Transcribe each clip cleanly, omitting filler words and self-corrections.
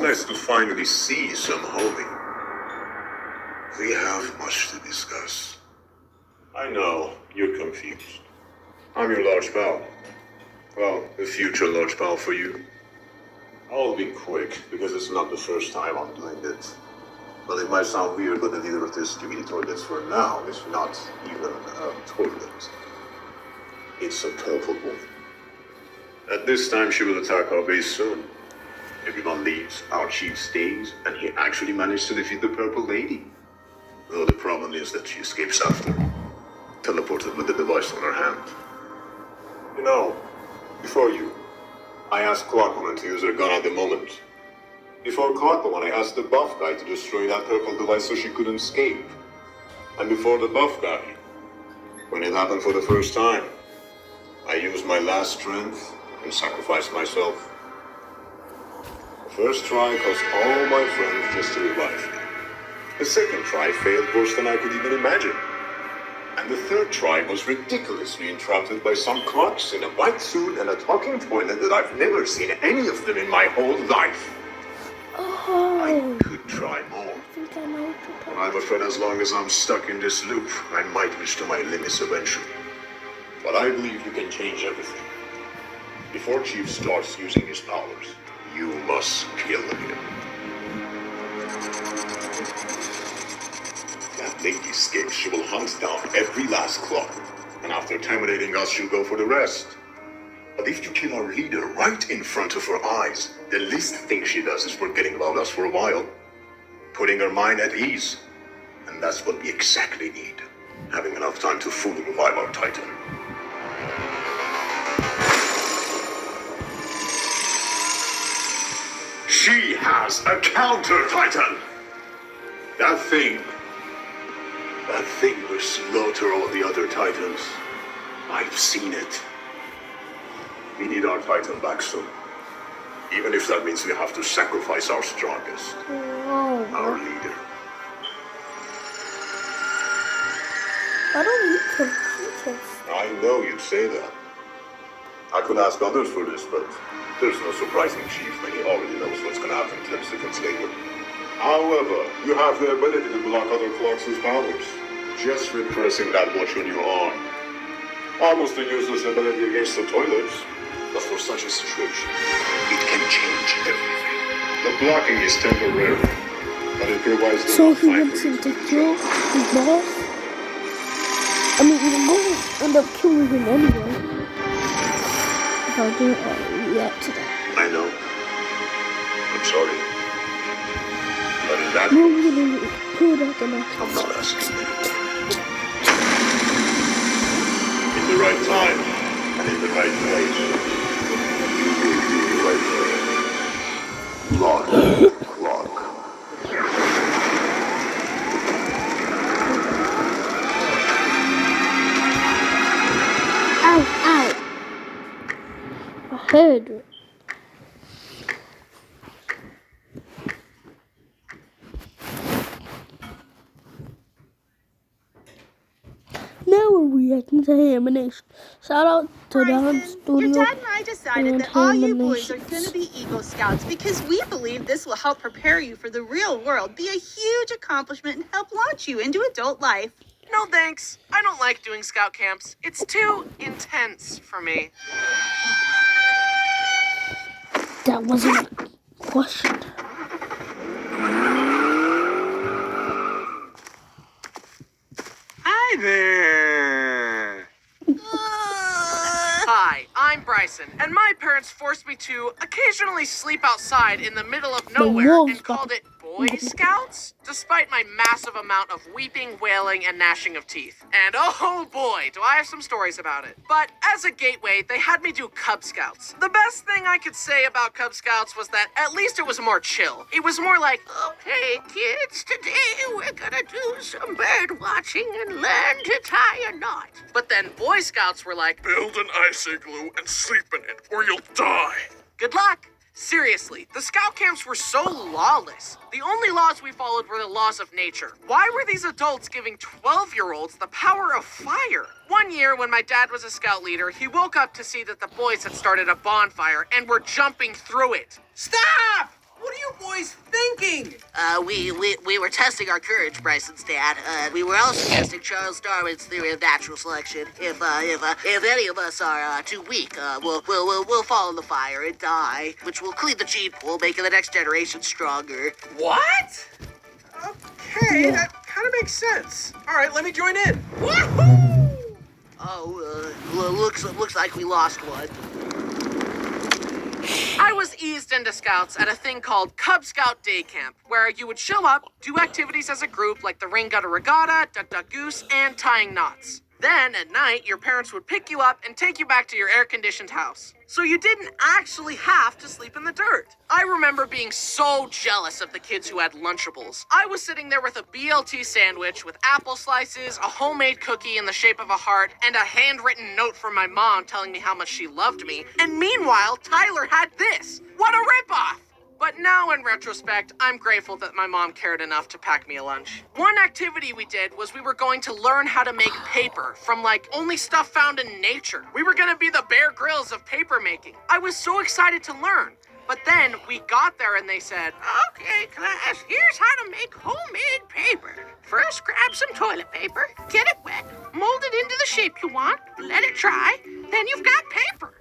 nice to finally see some homie. We have much to discuss. I know, you're confused. I'm your large pal. Well, the future large pal for you. I'll be quick, because it's not the first time I'm doing it. Well, it might sound weird, but the leader of this community toilets for now is not even a toilet. It's a purple woman. At this time, she will attack our base soon. Everyone leaves, our chief stays, and he actually managed to defeat the purple lady. Though the problem is that she escapes after, teleported with the device on her hand. You know, before you, I asked Clockwoman to use her gun at the moment. Before Clockwoman, I asked the buff guy to destroy that purple device so she couldn't escape. And before the buff guy, when it happened for the first time, I used my last strength and sacrificed myself. The first try cost all my friends just to revive me. The second try failed worse than I could even imagine. And the third try was ridiculously interrupted by some clocks in a white suit and a talking toilet that I've never seen any of them in my whole life. Oh. I could try more. But I'm afraid as long as I'm stuck in this loop, I might reach to my limits eventually. But I believe you can change everything. Before Chief starts using his powers, you must kill him. If that lady escapes, she will hunt down every last clock. And after terminating us, she'll go for the rest. But if you kill our leader right in front of her eyes, the least thing she does is forgetting about us for a while. Putting her mind at ease. And that's what we exactly need. Having enough time to fully revive our Titan. She has a counter-Titan! That thing will slaughter all the other Titans. I've seen it. We need our Titan back soon. Even if that means we have to sacrifice our strongest. Whoa. Our leader. I don't need computers. I know you'd say that. I could ask others for this, but there's no surprising Chief when he already knows what's going to happen 10 seconds later. However, you have the ability to block other clocks' powers. Just repressing that watch on your arm. Almost a useless ability against the toilets. But for such a situation, it can change everything. The blocking is temporary, but it provides the So he wants him to kill his boss? I mean, he's going to end up killing him anyway. If I didn't react to that. I know. I'm sorry. But in that No, we're going to pull it out the next I'm not asking anymore. In the right time, and in the right place, you will do the right thing. Lock, clock. Ow, ow. My head. Now we're reacting to ℕ𝕒𝕟. Shout out to Dance Studio. Your dad and I decided that all you boys are going to be Eagle Scouts because we believe this will help prepare you for the real world, be a huge accomplishment, and help launch you into adult life. No thanks. I don't like doing scout camps. It's too intense for me. That wasn't a question. Hi there. Hi, I'm Bryson, and my parents forced me to occasionally sleep outside in the middle of nowhere wolves and called it Boy Scouts, despite my massive amount of weeping, wailing, and gnashing of teeth. And oh boy, do I have some stories about it. But as a gateway, they had me do Cub Scouts. The best thing I could say about Cub Scouts was that at least it was more chill. It was more like, okay, kids, today we're gonna do some bird watching and learn to tie a knot. But then Boy Scouts were like, Build an ice igloo and sleep in it, or you'll die. good luck. Seriously, the scout camps were so lawless. The only laws we followed were the laws of nature. Why were these adults giving 12-year-olds the power of fire? One year, when my dad was a scout leader, he woke up to see that the boys had started a bonfire and were jumping through it. Stop! What are you boys thinking? We were testing our courage, Bryson's dad. We were also testing Charles Darwin's theory of natural selection. If any of us are too weak, we'll fall in the fire and die, which will clean the gene pool, making the next generation stronger. What? Okay, that kind of makes sense. All right, let me join in. Woohoo! Looks like we lost one. I was eased into Scouts at a thing called Cub Scout Day Camp, where you would show up, do activities as a group like the ring gutter regatta, duck duck goose, and tying knots. Then, at night, your parents would pick you up and take you back to your air-conditioned house. So you didn't actually have to sleep in the dirt. I remember being so jealous of the kids who had Lunchables. I was sitting there with a BLT sandwich with apple slices, a homemade cookie in the shape of a heart, and a handwritten note from my mom telling me how much she loved me. And meanwhile, Tyler had this. What a ripoff! But now, in retrospect, I'm grateful that my mom cared enough to pack me a lunch. One activity we did was we were going to learn how to make paper from, only stuff found in nature. We were gonna be the Bear Grylls of paper making. I was so excited to learn. But then we got there and they said, Okay, class, here's how to make homemade paper. First, grab some toilet paper, get it wet, mold it into the shape you want, let it dry, then you've got paper.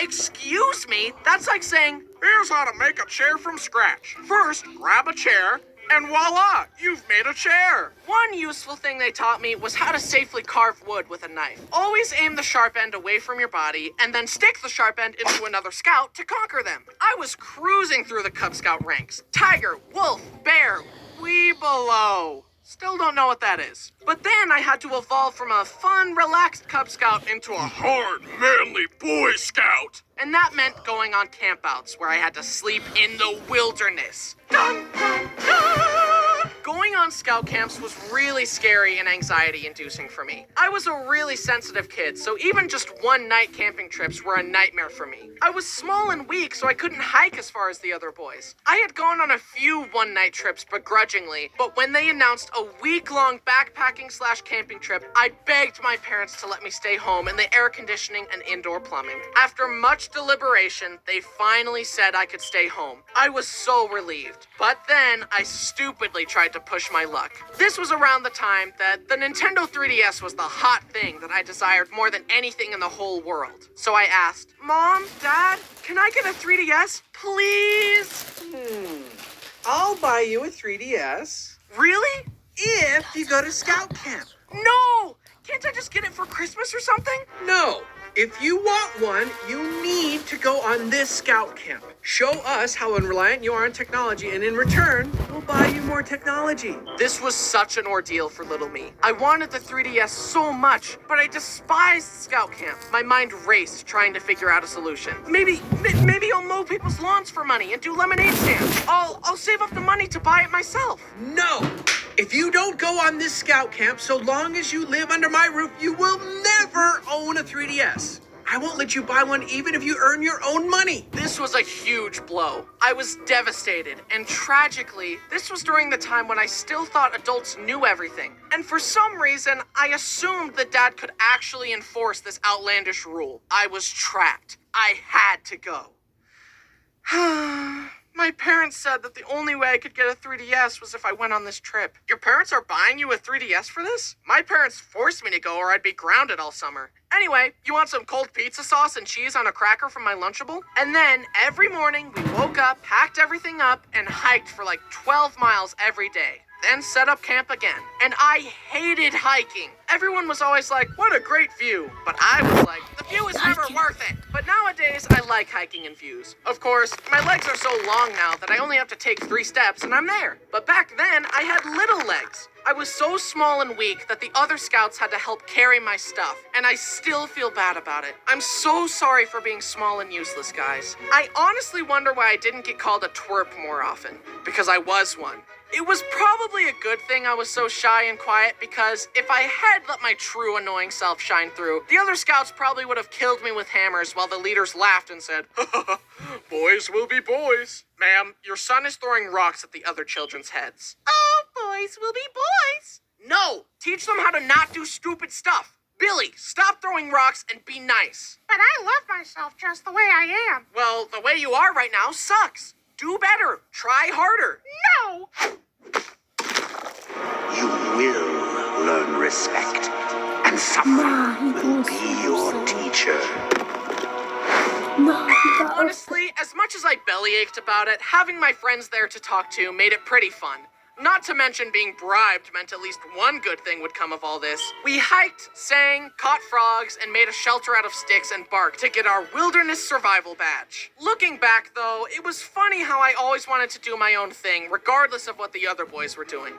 Excuse me? That's like saying, Here's how to make a chair from scratch. First, grab a chair, and voila, you've made a chair. one useful thing they taught me was how to safely carve wood with a knife. Always aim the sharp end away from your body, and then stick the sharp end into another scout to conquer them. I was cruising through the Cub Scout ranks. Tiger, wolf, bear, way below. Still don't know what that is. But then I had to evolve from a fun, relaxed Cub Scout into a Hard, manly Boy Scout. and that meant going on campouts where I had to sleep in the wilderness. Dun, dun, dun! Going on scout camps was really scary and anxiety-inducing for me. I was a really sensitive kid, so even just one-night camping trips were a nightmare for me. I was small and weak, so I couldn't hike as far as the other boys. I had gone on a few one-night trips begrudgingly, but when they announced a week-long backpacking/camping trip, I begged my parents to let me stay home in the air conditioning and indoor plumbing. After much deliberation, they finally said I could stay home. I was so relieved. But then I stupidly tried to push my luck. This was around the time that the Nintendo 3DS was the hot thing that I desired more than anything in the whole world. So I asked, Mom, Dad, can I get a 3DS, please? I'll buy you a 3DS. Really? If you go to scout camp. No! Can't I just get it for Christmas or something? No. If you want one, you need to go on this scout camp. Show us how unreliant you are on technology, and in return, we'll buy you more technology. This was such an ordeal for little me. I wanted the 3DS so much, but I despised scout camp. My mind raced trying to figure out a solution. Maybe I'll mow people's lawns for money and do lemonade stands. I'll save up the money to buy it myself. No! If you don't go on this scout camp, so long as you live under my roof, you will never own a 3DS. I won't let you buy one even if you earn your own money. This was a huge blow. I was devastated, and tragically, this was during the time when I still thought adults knew everything. And for some reason, I assumed that Dad could actually enforce this outlandish rule. I was trapped. I had to go. My parents said that the only way I could get a 3DS was if I went on this trip. Your parents are buying you a 3DS for this? My parents forced me to go or I'd be grounded all summer. Anyway, you want some cold pizza sauce and cheese on a cracker from my Lunchable? And then, every morning, we woke up, packed everything up, and hiked for 12 miles every day. Then set up camp again. And I hated hiking. Everyone was always like, what a great view. But I was like, the view is never worth it. But nowadays, I like hiking in views. Of course, my legs are so long now that I only have to take 3 steps and I'm there. But back then, I had little legs. I was so small and weak that the other scouts had to help carry my stuff, and I still feel bad about it. I'm so sorry for being small and useless, guys. I honestly wonder why I didn't get called a twerp more often, because I was one. It was probably a good thing I was so shy and quiet, because if I had let my true annoying self shine through, the other scouts probably would have killed me with hammers while the leaders laughed and said, Boys will be boys. Ma'am, your son is throwing rocks at the other children's heads. Oh, boys will be boys. No! Teach them how to not do stupid stuff. Billy, stop throwing rocks and be nice. But I love myself just the way I am. Well, the way you are right now sucks. Do better. Try harder. No! You will learn respect, and someone will be your teacher. Honestly, as much as I bellyached about it, having my friends there to talk to made it pretty fun. Not to mention being bribed meant at least one good thing would come of all this. We hiked, sang, caught frogs, and made a shelter out of sticks and bark to get our wilderness survival badge. Looking back, though, it was funny how I always wanted to do my own thing, regardless of what the other boys were doing.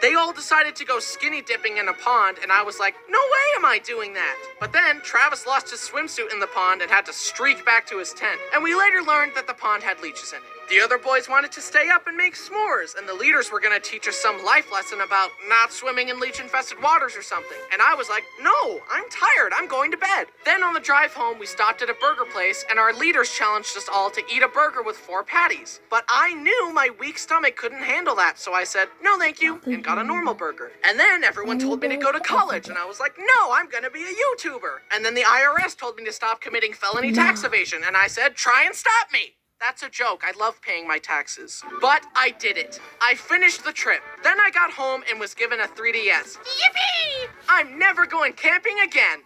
They all decided to go skinny dipping in a pond, and I was like, no way am I doing that. But then Travis lost his swimsuit in the pond and had to streak back to his tent, and we later learned that the pond had leeches in it. The other boys wanted to stay up and make s'mores, and the leaders were gonna teach us some life lesson about not swimming in leech-infested waters or something. And I was like, no, I'm tired, I'm going to bed. Then on the drive home, we stopped at a burger place, and our leaders challenged us all to eat a burger with 4 patties. But I knew my weak stomach couldn't handle that, so I said, no thank you, and got a normal burger. And then everyone told me to go to college, and I was like, no, I'm gonna be a YouTuber. And then the IRS told me to stop committing felony tax evasion, and I said, try and stop me. That's a joke. I love paying my taxes. But I did it. I finished the trip. Then I got home and was given a 3DS. Yippee! I'm never going camping again.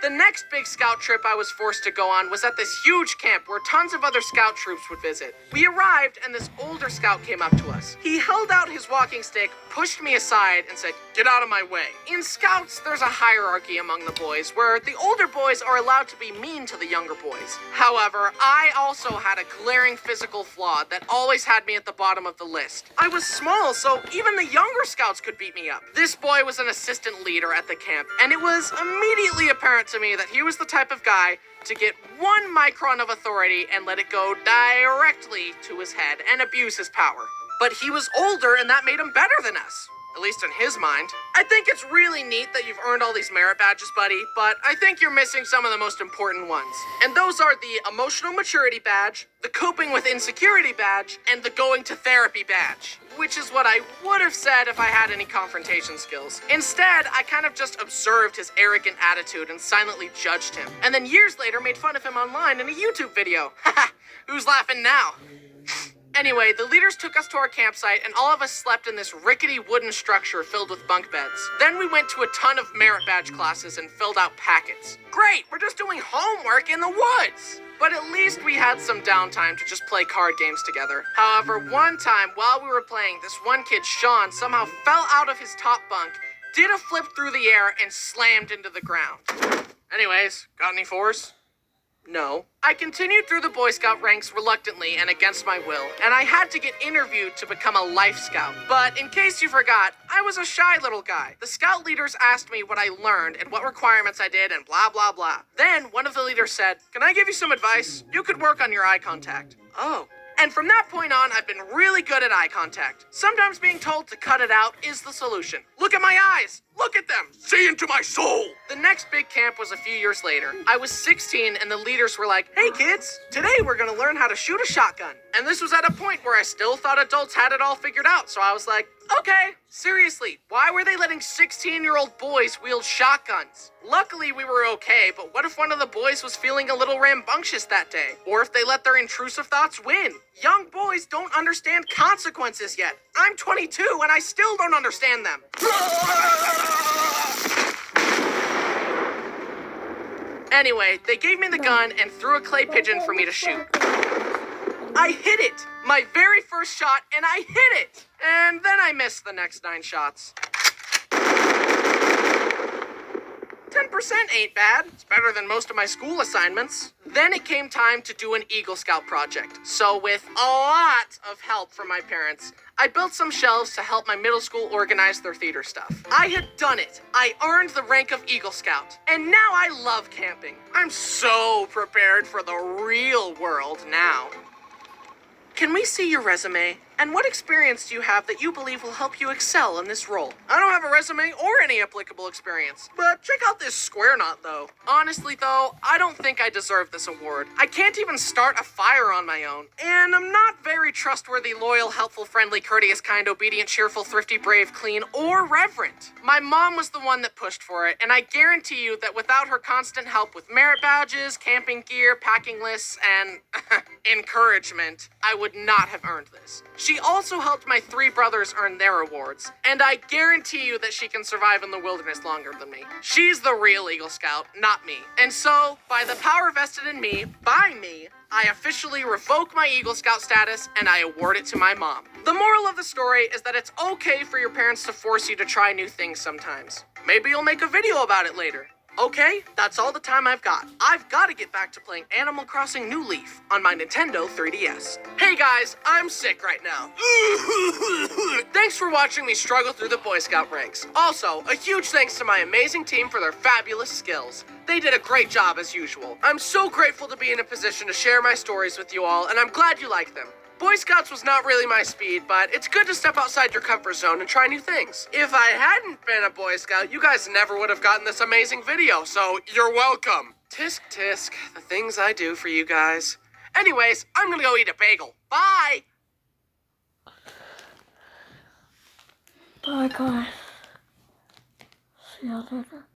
The next big scout trip I was forced to go on was at this huge camp where tons of other scout troops would visit. We arrived and this older scout came up to us. He held out his walking stick, pushed me aside, and said, "Get out of my way." In scouts, there's a hierarchy among the boys where the older boys are allowed to be mean to the younger boys. However, I also had a glaring physical flaw that always had me at the bottom of the list. I was small, so even the younger scouts could beat me up. This boy was an assistant leader at the camp, and it was immediately apparent to me that he was the type of guy to get 1 micron of authority and let it go directly to his head and abuse his power. But he was older and that made him better than us. At least in his mind. I think it's really neat that you've earned all these merit badges, buddy, but I think you're missing some of the most important ones. And those are the emotional maturity badge, the coping with insecurity badge, and the going to therapy badge. Which is what I would have said if I had any confrontation skills. Instead, I kind of just observed his arrogant attitude and silently judged him. And then years later made fun of him online in a YouTube video. Haha, who's laughing now? Anyway, the leaders took us to our campsite and all of us slept in this rickety wooden structure filled with bunk beds. Then we went to a ton of merit badge classes and filled out packets. Great, we're just doing homework in the woods! But at least we had some downtime to just play card games together. However, one time while we were playing, this one kid, Sean, somehow fell out of his top bunk, did a flip through the air, and slammed into the ground. Anyways, got any 4s? No. I continued through the Boy Scout ranks reluctantly and against my will, and I had to get interviewed to become a Life Scout. But in case you forgot, I was a shy little guy. The scout leaders asked me what I learned and what requirements I did and blah blah blah. Then one of the leaders said, "Can I give you some advice? You could work on your eye contact." Oh. And from that point on, I've been really good at eye contact. Sometimes being told to cut it out is the solution. Look at my eyes! Look at them! See into my soul! The next big camp was a few years later. I was 16 and the leaders were like, "Hey kids, today we're gonna learn how to shoot a shotgun." And this was at a point where I still thought adults had it all figured out, so I was like, okay, seriously, why were they letting 16-year-old boys wield shotguns? Luckily we were okay, but what if one of the boys was feeling a little rambunctious that day? Or if they let their intrusive thoughts win? Young boys don't understand consequences yet. I'm 22 and I still don't understand them. Anyway, they gave me the gun and threw a clay pigeon for me to shoot. I hit it! My very first shot, and I hit it! And then I missed the next 9 shots. 10% ain't bad. It's better than most of my school assignments. Then it came time to do an Eagle Scout project. So with a lot of help from my parents, I built some shelves to help my middle school organize their theater stuff. I had done it. I earned the rank of Eagle Scout. And now I love camping. I'm so prepared for the real world now. Can we see your resume? And what experience do you have that you believe will help you excel in this role? I don't have a resume or any applicable experience, but check out this square knot though. Honestly though, I don't think I deserve this award. I can't even start a fire on my own. And I'm not very trustworthy, loyal, helpful, friendly, courteous, kind, obedient, cheerful, thrifty, brave, clean, or reverent. My mom was the one that pushed for it, and I guarantee you that without her constant help with merit badges, camping gear, packing lists, and encouragement, I would not have earned this. She also helped my 3 brothers earn their awards, and I guarantee you that she can survive in the wilderness longer than me. She's the real Eagle Scout, not me. And so, by the power vested in me, by me, I officially revoke my Eagle Scout status and I award it to my mom. The moral of the story is that it's okay for your parents to force you to try new things sometimes. Maybe you'll make a video about it later. Okay, that's all the time I've got. I've got to get back to playing Animal Crossing New Leaf on my Nintendo 3DS. Hey guys, I'm sick right now. Thanks for watching me struggle through the Boy Scout ranks. Also, a huge thanks to my amazing team for their fabulous skills. They did a great job as usual. I'm so grateful to be in a position to share my stories with you all, and I'm glad you like them. Boy Scouts was not really my speed, but it's good to step outside your comfort zone and try new things. If I hadn't been a Boy Scout, you guys never would have gotten this amazing video, so you're welcome. Tisk tisk, the things I do for you guys. Anyways, I'm gonna go eat a bagel. Bye! Bye, guys. See you later.